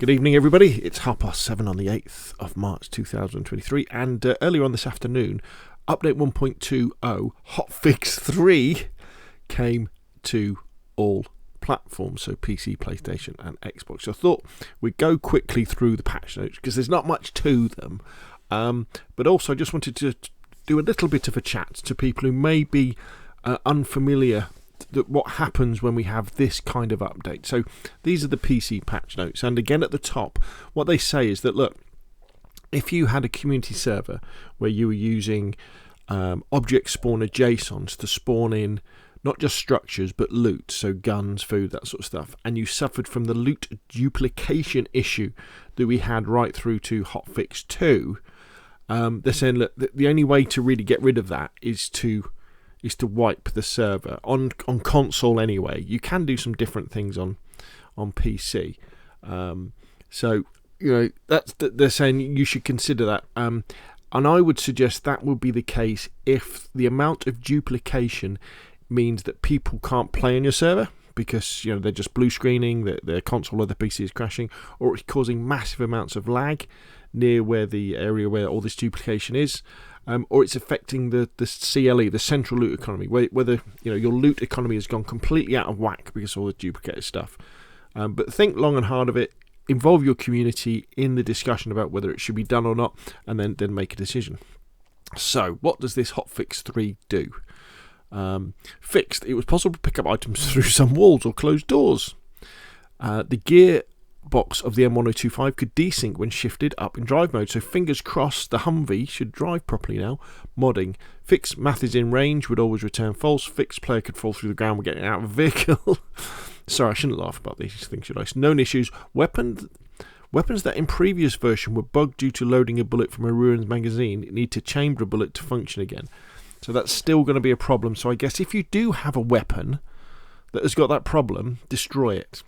Good evening, everybody. It's 7:30 on the 8th of March 2023, and earlier on this afternoon, update 1.20 Hotfix 3 came to all platforms, so PC, PlayStation, and Xbox. So I thought we'd go quickly through the patch notes because there's not much to them, but also I just wanted to do a little bit of a chat to people who may be unfamiliar that what happens when we have this kind of update. So these are the PC patch notes, and again at the top what they say is that, look, if you had a community server where you were using object spawner JSONs to spawn in not just structures but loot, so guns, food, that sort of stuff, and you suffered from the loot duplication issue that we had right through to Hotfix 2, they're saying, look, the only way to really get rid of that is to wipe the server on console. Anyway, you can do some different things on PC, so you know they're saying you should consider that, and I would suggest that would be the case if the amount of duplication means that people can't play on your server because they're just blue screening, their console or the PC is crashing, or it's causing massive amounts of lag near where the area where all this duplication is. Or it's affecting the CLE, the central loot economy, whether your loot economy has gone completely out of whack because of all the duplicated stuff. But think long and hard of it, involve your community in the discussion about whether it should be done or not, and then make a decision. So what does this Hotfix 3 do? Fixed, it was possible to pick up items through some walls or closed doors. The gear box of the M1025 could desync when shifted up in drive mode, so fingers crossed the Humvee should drive properly now. Modding, fixed math is in range would always return false. Fixed player could fall through the ground when getting out of a vehicle. Sorry, I shouldn't laugh about these things, should I? Known issues, weapons that in previous version were bugged due to loading a bullet from a ruined magazine need to chamber a bullet to function again, so that's still going to be a problem. So I guess if you do have a weapon that has got that problem, destroy it.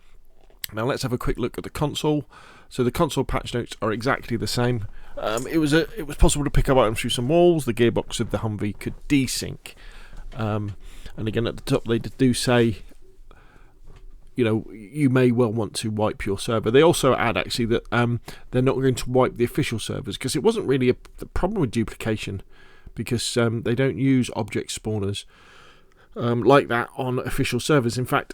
Now let's have a quick look at the console. So the console patch notes are exactly the same. It was possible to pick up items through some walls. The gearbox of the Humvee could desync. And again at the top they do say, you may well want to wipe your server. They also add actually that they're not going to wipe the official servers because it wasn't really the problem with duplication, because they don't use object spawners like that on official servers. In fact,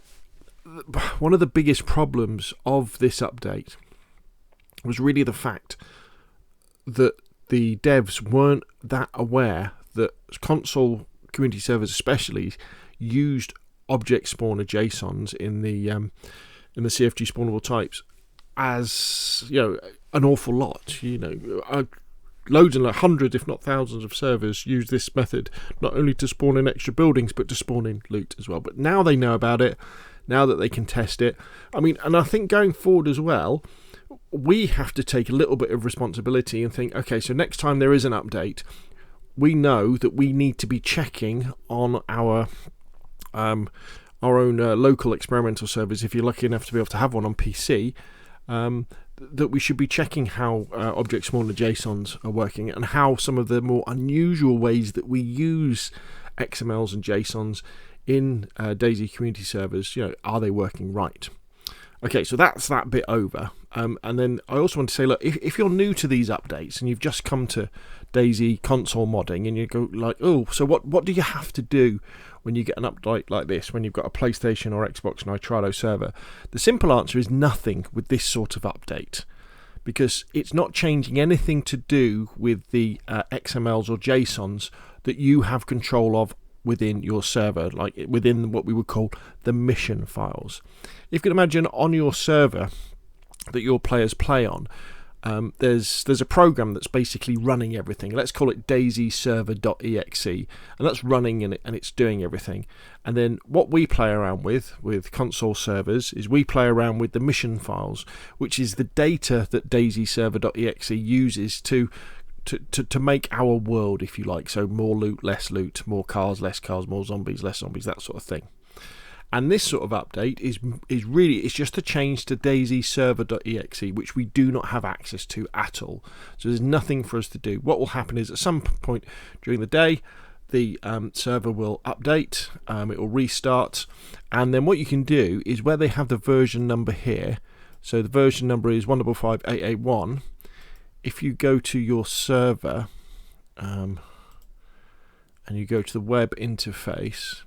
one of the biggest problems of this update was really the fact that the devs weren't that aware that console community servers especially used object spawner JSONs in the CFG spawnable types as an awful lot. Loads and hundreds, if not thousands, of servers use this method not only to spawn in extra buildings but to spawn in loot as well. But now they know about it, now that they can test it. And I think going forward as well, we have to take a little bit of responsibility and think, okay, so next time there is an update, we know that we need to be checking on our own local experimental servers, if you're lucky enough to be able to have one on PC, that we should be checking how object spawner JSONs are working and how some of the more unusual ways that we use XMLs and JSONs in DayZ community servers, are they working right? Okay, so that's that bit over. And then I also want to say, look, if you're new to these updates and you've just come to DayZ console modding and you go like, oh, so what do you have to do when you get an update like this, when you've got a PlayStation or Xbox Nitrado server? The simple answer is nothing with this sort of update, because it's not changing anything to do with the XMLs or JSONs that you have control of within your server, like within what we would call the mission files. If you can imagine on your server that your players play on, there's a program that's basically running everything. Let's call it DayZ server.exe, and that's running and it's doing everything. And then what we play around with console servers is we play around with the mission files, which is the data that DayZ server.exe uses to make our world, if you like. So more loot, less loot, more cars, less cars, more zombies, less zombies, that sort of thing. And this sort of update is really, it's just a change to DayZ server.exe, which we do not have access to at all. So there's nothing for us to do. What will happen is at some point during the day, the server will update, it will restart, and then what you can do is where they have the version number here, So the version number is 155.881. If you go to your server and you go to the web interface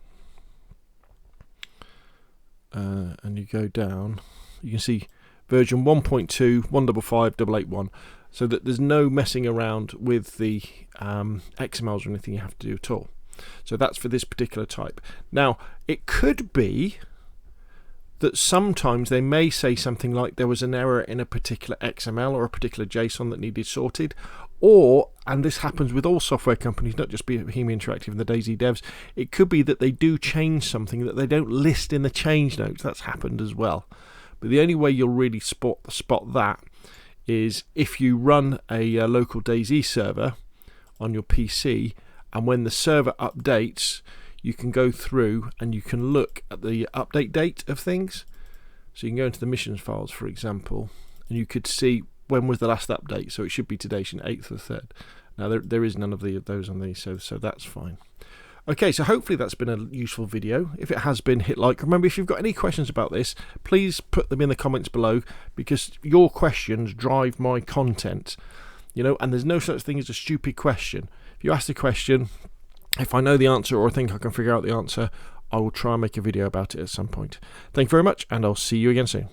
and you go down, you can see version 1.2 155.881. So that there's no messing around with the XMLs or anything you have to do at all. So that's for this particular type. Now, it could be that sometimes they may say something like there was an error in a particular XML or a particular JSON that needed sorted, or, and this happens with all software companies, not just Bohemia Interactive and the DayZ devs, it could be that they do change something that they don't list in the change notes. That's happened as well. But the only way you'll really spot that is if you run a local DayZ server on your PC, and when the server updates, you can go through and you can look at the update date of things. So you can go into the missions files, for example, and you could see when was the last update. So it should be today, 8th of the 3rd. Now there is none of those on these, so that's fine. Okay, so hopefully that's been a useful video. If it has been, hit like. Remember, if you've got any questions about this, please put them in the comments below, because your questions drive my content. You know, and there's no such thing as a stupid question. If you ask a question, if I know the answer or think I can figure out the answer, I will try and make a video about it at some point. Thank you very much, and I'll see you again soon.